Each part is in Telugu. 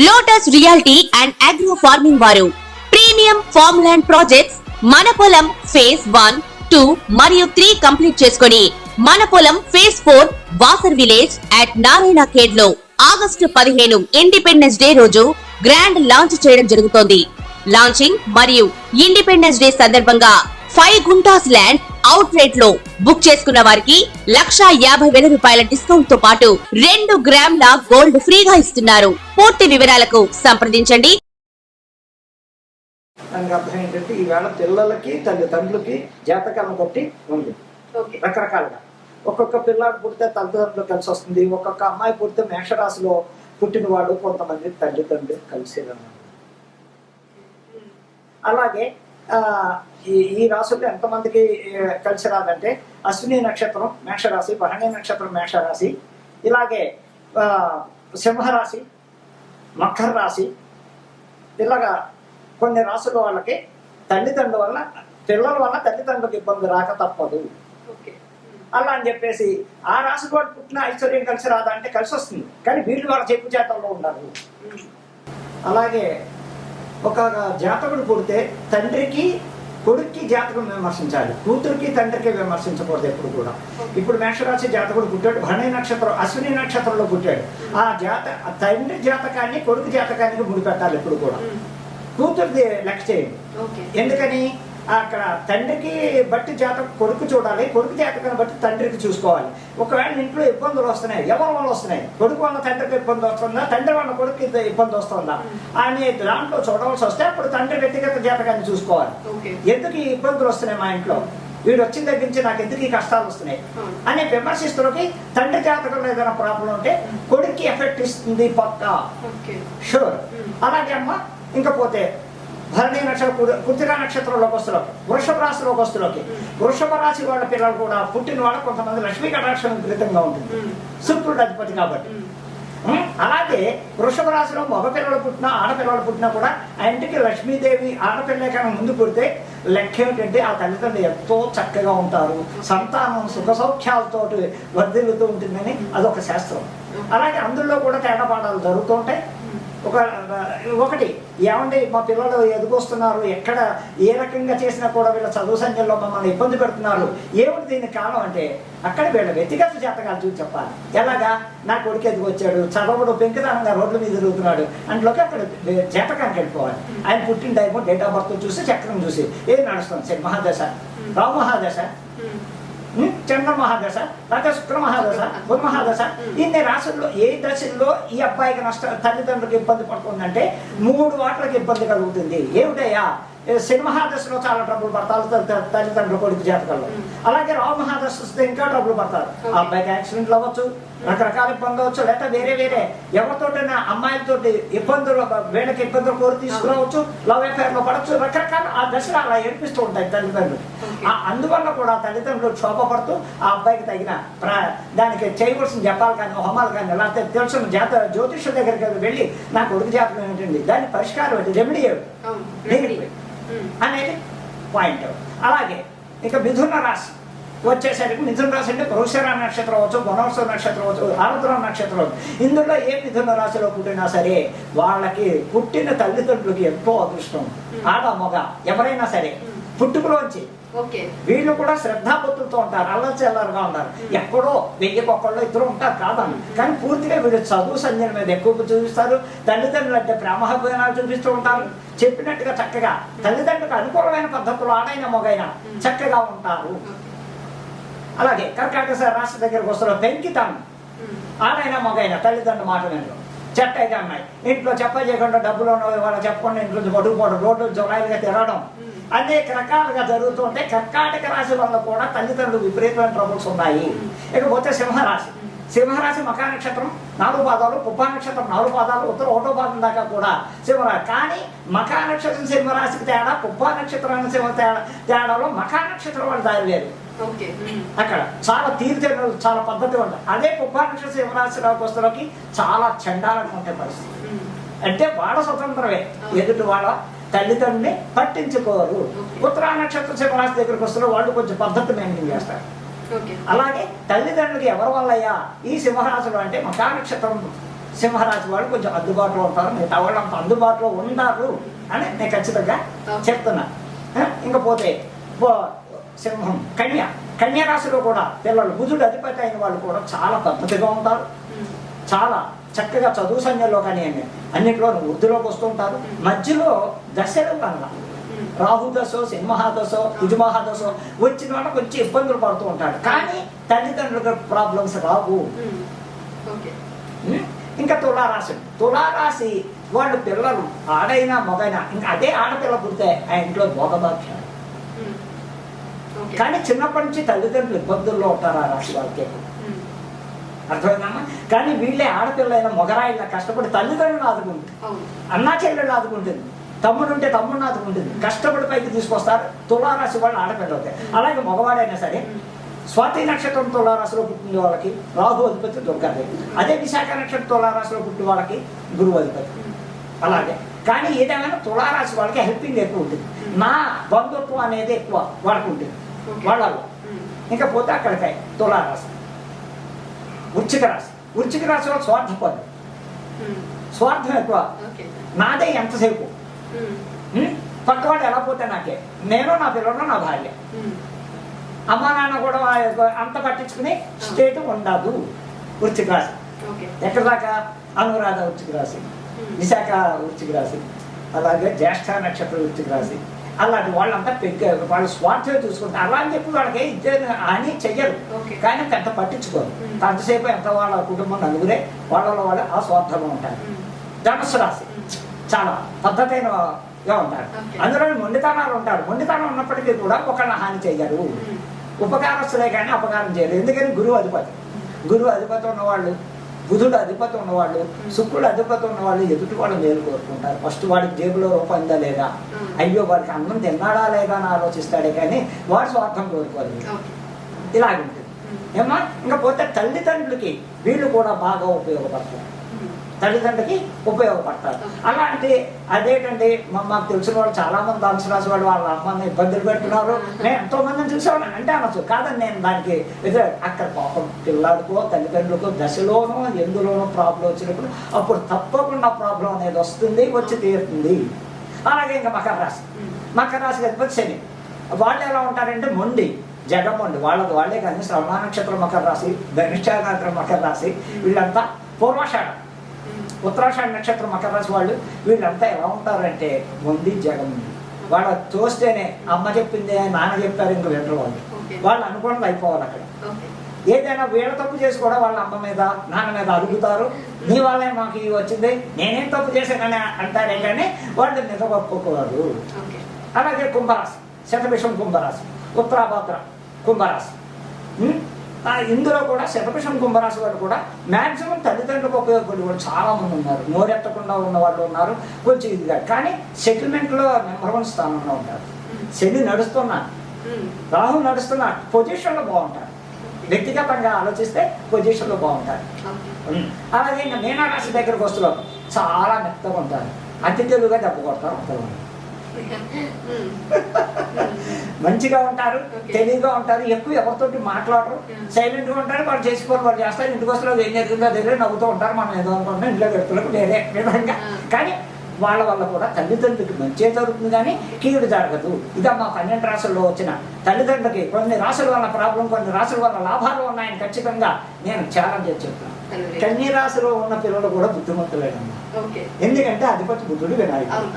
Lotus reality and agro farming వారు ప్రీమియం ఫార్మ్ ల్యాండ్ ప్రాజెక్ట్స్ మన పొలం ఫేజ్ 1, 2 మరియు 3 కంప్లీట్ చేసుకొని మన పొలం phase 4 Wasar village at Narayana Khed లో ఆగస్టు 15 ఇండిపెండెన్స్ డే రోజు గ్రాండ్ లాంచ్ చేయడం జరుగుతోంది. లాంచింగ్ మరియు ఇండిపెండెన్స్ డే సందర్భంగా 5 గుంటాస్ ల్యాండ్ అవుట్ రేట్ లో బుక్ చేసుకున్న వారికి 1,50,000 రూపాయల డిస్కౌంట్ తో పాటు 2 గ్రాముల గోల్డ్ ఫ్రీగా ఇస్తున్నారు. పూర్తి వివరాలకు సంప్రదించండి. దానికి అర్థం ఏంటంటే ఈవేళ పిల్లలకి తల్లిదండ్రులకి జాతకాలను బట్టి ఉంది రకరకాలుగా. ఒక్కొక్క పిల్లాడు పుడితే తల్లిదండ్రులు కలిసి వస్తుంది, ఒక్కొక్క అమ్మాయి పుడితే మేషరాశిలో పుట్టిన వాడు కొంతమంది తల్లిదండ్రులు కలిసి. అలాగే ఈ రాశుల్లో ఎంతమందికి కలిసి రాదంటే అశ్విని నక్షత్రం మేషరాశి, భరణి నక్షత్రం మేషరాశి, ఇలాగే సింహరాశి, మకర రాశి, ఇలాగా కొన్ని రాసుల వాళ్ళకి తల్లిదండ్రుల వల్ల పిల్లల వల్ల తల్లిదండ్రులకు ఇబ్బంది రాక తప్పదు. అలా అని చెప్పేసి ఆ రాశి వాడు పుట్టిన ఐశ్వర్యం కలిసి రాదా అంటే కలిసి వస్తుంది, కానీ వీళ్ళు వాళ్ళ చెప్పు చేతల్లో ఉండాలి. అలాగే ఒక జాతకుడు పుడితే తండ్రికి కొడుక్కి జాతకం విమర్శించాలి, కూతురికి తండ్రికి విమర్శించకూడదు ఎప్పుడు కూడా. ఇప్పుడు మేషరాశి జాతకుడు పుట్టాడు, భరణి నక్షత్రం అశ్విని నక్షత్రంలో పుట్టాడు, ఆ తండ్రి జాతకాన్ని కొడుకు జాతకానికి ముడిపెట్టాలి ఎప్పుడు కూడా. కూతురిది లెక్క చేయండి. ఎందుకని అక్కడ తండ్రికి బట్టి జాతకం కొడుకు చూడాలి, కొడుకు జాతకాన్ని బట్టి తండ్రికి చూసుకోవాలి. ఒకవేళ ఇంట్లో ఇబ్బందులు వస్తున్నాయి, ఎవరి వల్ల వస్తున్నాయి, కొడుకు వల్ల తండ్రికి ఇబ్బంది వస్తుందా, తండ్రి వల్ల కొడుకు ఇబ్బంది వస్తుందా అని దాంట్లో చూడవలసి వస్తే అప్పుడు తండ్రి వ్యక్తిగత జాతకాన్ని చూసుకోవాలి. ఎందుకు ఈ ఇబ్బందులు వస్తున్నాయి మా ఇంట్లో, వీడు వచ్చిన దగ్గర నుంచి నాకు ఎందుకు ఈ కష్టాలు వస్తున్నాయి అని విమర్శిస్తున్నకి తండ్రి జాతకంలో ఏదైనా ప్రాబ్లం ఉంటే కొడుక్కి ఎఫెక్ట్ ఇస్తుంది పక్కా, షూర్. అలాగే అమ్మ ఇంకా పోతే భరణి నక్షత్రం కృతికా నక్షత్రంలోకి వస్తులోకి వృషభ రాశిలోకి వస్తులోకి వృషభ రాశి వాళ్ళ పిల్లలు కూడా పుట్టిన వాళ్ళకి కొంతమంది లక్ష్మీ కటాక్షం విపరీతంగా ఉంటుంది, శుక్రుడు అధిపతి కాబట్టి. అలాగే వృషభ రాశిలో మగ పిల్లలు పుట్టినా ఆడపిల్లలు పుట్టినా కూడా ఆ ఇంటికి లక్ష్మీదేవి ఆడపిల్ల కన్నా ముందు పుడితే లెక్క ఏమిటంటే ఆ తల్లిదండ్రులు ఎంతో చక్కగా ఉంటారు, సంతానం సుఖ సౌఖ్యాలతో వర్ధిల్లుతూ ఉంటుందని అదొక శాస్త్రం. అలాగే అందులో కూడా తేడాపాడాలు జరుగుతూ ఉంటాయి. ఒకటి ఏమంటే మా పిల్లలు ఎదుగొస్తున్నారు, ఎక్కడ ఏ రకంగా చేసినా కూడా వీళ్ళ చదువు సంఖ్యలో మమ్మల్ని ఇబ్బంది పెడుతున్నారు, ఏమిటి దీనికి కారణం అంటే అక్కడ వీళ్ళ వ్యక్తిగత జాతకాలు చూసి చెప్పాలి. ఎలాగా నా కొడుకు ఎదుగొచ్చాడు, చదవడు పెంకుదానంగా రోడ్ల మీద తిరుగుతున్నాడు అంట్లోకి అక్కడ జాతకానికి వెళ్ళిపోవాలి. ఆయన పుట్టిన టైము డేట్ ఆఫ్ బర్త్ చూసి చక్రం చూసి ఏది నడుస్తుంది, శని మహాదశ, రావు మహాదశ, చంద్ర మహాదశ, లేకపోతే శుక్ర మహాదశ, బుధ మహాదశ, ఇన్ని రాశుల్లో ఏ దశల్లో ఈ అబ్బాయికి తల్లిదండ్రులకు ఇబ్బంది పడుతుందంటే 3 వాట్లకి ఇబ్బంది కలుగుతుంది. ఏమిటయ్యా, శని మహాదశలో చాలా ట్రబుల్ పడతారు తల్లిదండ్రుల కొడుకు జాతకాల్లో. అలాగే రావు మహాదశ వస్తే ఇంకా ట్రబుల్ పడతారు. ఆ అబ్బాయికి యాక్సిడెంట్లు అవ్వచ్చు, రకరకాల ఇబ్బందులు అవ్వచ్చు, లేకపోతే వేరే అమ్మాయిలతోటైనా అమ్మాయిలతోటి ఇబ్బందులు, వీళ్ళకి ఇబ్బందులు కోరి తీసుకురావచ్చు, లవ్ అఫేర్ లో పడవచ్చు, రకరకాల ఆ దశలు అలా ఏర్పిస్తూ ఉంటాయి తల్లిదండ్రులు. అందువల్ల కూడా తల్లిదండ్రులు క్షోభపడుతూ ఆ అబ్బాయికి తగిన దానికి చేయవలసిన జపాలు కానీ హోమాలు కానీ లేకపోతే తెలిసిన జ్యోతిష్యుల దగ్గరికి వెళ్ళి నా కొడుకు జాతకం ఏంటండి, దాని పరిష్కారం ఏంటి, రెమెడీ అనేది పాయింట్. అలాగే ఇక మిథున రాశి వచ్చేసరికి మిథున రాశి అంటే వృషభ నక్షత్రం అవచ్చు, వనవర్ష నక్షత్రం అవచ్చు, ఆరుద్ర నక్షత్రం అవచ్చు. ఇందులో ఏ మిథున రాశిలో పుట్టినా సరే వాళ్ళకి పుట్టిన తల్లిదండ్రులకి ఎంతో అదృష్టం. ఆడ మగ ఎవరైనా సరే పుట్టుకలోంచి వీళ్ళు కూడా శ్రద్ధాభక్తులతో ఉంటారు, అల్లచెల్లరుగా ఉంటారు. ఎక్కడో 1000 ఇద్దరు ఉంటారు కాదని, కానీ పూర్తిగా వీళ్ళు చదువు సంధ్యల మీద ఎక్కువ చూపిస్తారు. తల్లిదండ్రులు అంటే ప్రేమాభిమానాలు చూపిస్తూ ఉంటారు. చెప్పినట్టుగా చక్కగా తల్లిదండ్రులకు అనుకూలమైన పద్ధతులు ఆడైన మొగైనా చక్కగా ఉంటారు. అలాగే కర్కాటక రాశి దగ్గరకు వస్తున్న పెంకితాను, ఆడైనా మొగైనా తల్లిదండ్రుల మాట వినరు. చెట్ట అయితే అమ్మాయి ఇంట్లో చెప్ప చేయకుండా డబ్బులు వాళ్ళు చెప్పకుండా ఇంట్లో పడుకోవడం, రోడ్లు జొలాయిలుగా తిరగడం, అనేక రకాలుగా జరుగుతూ ఉంటాయి. కర్కాటక రాశి వల్ల కూడా తల్లిదండ్రులు విపరీతమైన ట్రబుల్స్ ఉన్నాయి. ఇకపోతే సింహరాశి, సింహరాశి మకా నక్షత్రం 4 పాదాలు, పుబ్బా నక్షత్రం 4 పాదాలు, ఉత్తర 1వ పాదం దాకా కూడా సింహరాశి. కానీ మకా నక్షత్రం సింహరాశికి తేడా, పుబ్బా నక్షత్రానికి తేడాలో మకా నక్షత్రం వాళ్ళు దారి లేదు. అక్కడ చాలా తీర్థలు, చాలా పద్ధతి ఉంటుంది. అదే పుబ్బా నక్షత్రం సింహరాశిలోకి వస్తులోకి చాలా చండాలంగా ఉంటాయి పరిస్థితి. అంటే వాళ్ళ స్వతంత్రమే, ఎదుటి వాళ్ళ తల్లిదండ్రుని పట్టించుకోరు. ఉత్తరా నక్షత్ర సింహరాశి దగ్గరికి వస్తున్న వాళ్ళు కొంచెం పద్ధతి మెయింటైన్ చేస్తారు. అలాగే తల్లిదండ్రులకి ఎవరి వల్లయ్యా ఈ సింహరాశులు అంటే మకా నక్షత్రం సింహరాశి వాళ్ళు కొంచెం అందుబాటులో ఉంటారు, మిగతా వాళ్ళు అంత అందుబాటులో ఉన్నారు అని నేను ఖచ్చితంగా చెప్తున్నా. ఇంకా పోతే సింహం, కన్య రాశిలో కూడా పిల్లలు బుధుడు అధిపతి అయిన వాళ్ళు కూడా చాలా పద్ధతిగా ఉంటారు, చాలా చక్కగా చదువు సంఖ్యలో కానీ అన్నింటిలో వృద్ధిలోకి వస్తుంటారు. మధ్యలో దశలు వల్ల రాహు దశో సింహదశో కుజమహాదశో వచ్చిన వాళ్ళ కొంచెం ఇబ్బందులు పడుతూ ఉంటాడు, కానీ తల్లిదండ్రులకు ప్రాబ్లమ్స్ రావు. ఇంకా తులారాశి వాళ్ళు పిల్లలు ఆడైనా మగైనా ఇంకా అదే ఆడపిల్ల పుడితే ఆ ఇంట్లో భోగభాగ్యాలు, కానీ చిన్నప్పటి నుంచి తల్లిదండ్రులు ఇబ్బందుల్లో ఉంటారు ఆ రాశి వాళ్ళకి. అర్థమైందమ్మా? కానీ వీళ్ళే ఆడపిల్లైన మొగరాయిన కష్టపడి తల్లిదండ్రులు ఆదుకుంటుంది, అన్నా చెల్లెళ్ళు ఆదుకుంటుంది, తమ్ముడు ఉంటే తమ్ముడిని ఆదుకుంటుంది, కష్టపడి పైకి తీసుకొస్తారు. తులారాశి వాళ్ళు ఆడపిల్ల అవుతాయి. అలాగే మగవాడైనా సరే స్వాతి నక్షత్రం తులారాశిలో పుట్టిన వాళ్ళకి రాహు అధిపతి దుర్గాదేవి, అదే విశాఖ నక్షత్రం తులారాశిలో పుట్టిన వాళ్ళకి గురువు అధిపతి. అలాగే కానీ ఏదేమైనా తులారాశి వాళ్ళకి హెల్పింగ్ ఎక్కువ ఉంటుంది, నా బంధుత్వం అనేది ఎక్కువ వాళ్ళకు ఉంటుంది వాళ్ళలో. ఇంకా పోతే అక్కడికాయ తులారాశి. వృశ్చిక రాశి వాళ్ళు స్వార్థపరులు, స్వార్థం ఎక్కువ, నాదే ఎంతసేపు, పక్కవాడు ఎలా పోతే నాకే, నేను నా పిల్లలు నా భార్య, అమ్మా నాన్న కూడా అంత పట్టించుకుని స్టేట్ ఉండదు. వృశ్చిక రాశి ఎక్కడ దాకా అనురాధ వృశ్చిక రాశి, విశాఖ వృశ్చిక రాశి, అలాగే జ్యేష్ఠ నక్షత్రం వృశ్చిక రాశి. అలాంటి వాళ్ళంతా వాళ్ళు స్వార్థమే చూసుకుంటారు. అలా అని చెప్పి వాళ్ళకి ఇద్దరు అని చెయ్యరు, కానీ పెద్ద పట్టించుకోరు. అంతసేపు ఎంత వాళ్ళ కుటుంబం నలుగురే వాళ్ళలో వాళ్ళు ఆ స్వార్థంగా ఉంటారు. ధనుస్సు రాశి చాలా పద్ధతైనగా ఉంటారు, అందులో మొండితనాలు ఉంటారు. మొండితనం ఉన్నప్పటికీ కూడా ఒకళ్ళ హాని చెయ్యరు, ఉపకారస్తులే కానీ అపకారం చేయరు. ఎందుకని గురువు అధిపతి ఉన్నవాళ్ళు, బుధుడు అధిపతి ఉన్నవాళ్ళు, శుక్రుడు అధిపతి ఉన్నవాళ్ళు ఎదుటి వాళ్ళు మేలు కోరుకుంటారు. ఫస్ట్ వాడికి జేబులో రూపాయిందా లేదా, అయ్యో వాడికి అన్నం తిన్నాడా లేదా అని ఆలోచిస్తాడే కానీ వాడు స్వార్థం కోరుకోదు. ఇలాగుంటుంది ఏమా. ఇంకా పోతే తల్లిదండ్రులకి వీళ్ళు కూడా బాగా ఉపయోగపడతారు, తల్లిదండ్రులకి ఉపయోగపడతారు. అలాంటి అదేంటండి మాకు తెలిసిన వాళ్ళు చాలా మంది ధనుసు రాశి వాళ్ళు వాళ్ళ అమ్మని ఇబ్బందులు పెడుతున్నారు, నేను ఎంతో మందిని చూసేవాళ్ళు అంటే అనొచ్చు, కాదని నేను దానికి అక్కడ పాపం పిల్లాడికో తల్లిదండ్రులకో దశలోనో ఎందులోనో ప్రాబ్లం వచ్చినప్పుడు అప్పుడు తప్పకుండా ప్రాబ్లం అనేది వచ్చి తీరుతుంది. అలాగే ఇంకా మకర రాశి అధిపతి శని, వాళ్ళు ఎలా ఉంటారంటే మొండి, జగమొండి, వాళ్ళే కానీ శ్రవణ నక్షత్రం మకర రాశి, ధనిష్ట నక్షత్రం మకర రాశి, వీళ్ళంతా పూర్వాషాఢం ఉత్తరాషాఢ నక్షత్రం మకర రాశి వాళ్ళు వీళ్ళంతా ఎలా ఉంటారంటే మొండి జగముంది. వాళ్ళ చూస్తేనే అమ్మ చెప్పింది నాన్న చెప్పారు ఇంక వినరు వాళ్ళు అనుకోవడం అయిపోవాలి. అక్కడ ఏదైనా వీళ్ళ తప్పు చేసి కూడా వాళ్ళ అమ్మ మీద నాన్న మీద అడుగుతారు, నీ వాళ్ళే మాకు ఇవి వచ్చింది నేనేం తప్పు చేశానని అంటారే కానీ వాళ్ళు నిజగొప్పుకోరు. అలాగే కుంభరాశి, శతభిషం కుంభరాశి, ఉత్తరాభద్ర కుంభరాశి. ఇందులో కూడా శతభిషం కుంభరాశి వాళ్ళు కూడా మ్యాక్సిమం తల్లిదండ్రులకు ఉపయోగపడే వాళ్ళు చాలా మంది ఉన్నారు, నోరెత్తకుండా ఉన్న వాళ్ళు ఉన్నారు. కొంచెం ఇదిగా కానీ సెటిల్మెంట్లో నెంబర్ 1 స్థానంలో ఉంటారు. శని నడుస్తున్నా, రాహు నడుస్తున్నా పొజిషన్లో బాగుంటారు, వ్యక్తిగతంగా ఆలోచిస్తే పొజిషన్లో బాగుంటారు. అలాగే ఇంకా మీనరాశి దగ్గరకు వస్తున్నారు, చాలా మెత్తగా ఉంటారు, అతి తెలుగుగా దెబ్బ కొడతారు. అంతలో మంచిగా ఉంటారు, తెలివిగా ఉంటారు, ఎక్కువ ఎవరితోటి మాట్లాడరు, సైలెంట్గా ఉంటారు, వాళ్ళు చేసుకోవాలి వాళ్ళు చేస్తారు. ఇంటికి వస్తారు ఏం జరిగిందో దగ్గర నవ్వుతూ ఉంటారు, మనం ఏదో అనుకుంటున్నాం ఇంట్లో పెడుతులకు వేరే విధంగా. కానీ వాళ్ళ వల్ల కూడా తల్లిదండ్రులకి మంచి జరుగుతుంది కానీ కీడు జరగదు. ఇదా మా 12 రాశుల్లో వచ్చిన తల్లిదండ్రులకి కొన్ని రాశుల వల్ల ప్రాబ్లం, కొన్ని రాశుల వల్ల లాభాలు ఉన్నాయని ఖచ్చితంగా నేను ఛాలెంజ్ చేసి చెప్తాను. కన్య రాశిలో ఉన్న పిల్లలు కూడా బుద్ధిమంతులేనమ్మా, ఎందుకంటే అధిపతి బుద్ధుడు వినాయకుడు,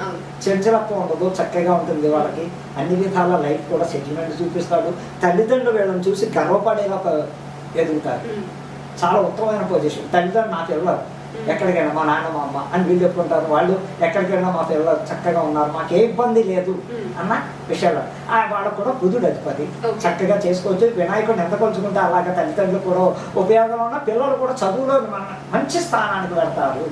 చంచలత్వం ఉండదు, చక్కగా ఉంటుంది వాళ్ళకి, అన్ని విధాల లైఫ్ కూడా సెటిల్మెంట్ చూపిస్తాడు. తల్లిదండ్రులు వీళ్ళని చూసి గర్వపడేలా ఎదుగుతారు, చాలా ఉత్తమమైన పొజిషన్. తల్లిదండ్రులు నా పిల్లలు ఎక్కడికైనా మా నాన్న మా అమ్మ అని వీళ్ళు చెప్పుకుంటారు, వాళ్ళు ఎక్కడికైనా మా పిల్లలు చక్కగా ఉన్నారు, మాకే ఇబ్బంది లేదు అన్న విషయాలు. వాళ్ళకు కూడా బుధుడు అధిపతి, చక్కగా చేసుకోవచ్చు. వినాయకుడిని ఎంత కొలుచుకుంటే అలాగే తల్లిదండ్రులు కూడా ఉపయోగంలో ఉన్న పిల్లలు కూడా చదువులో మంచి స్థానానికి వెళ్తారు.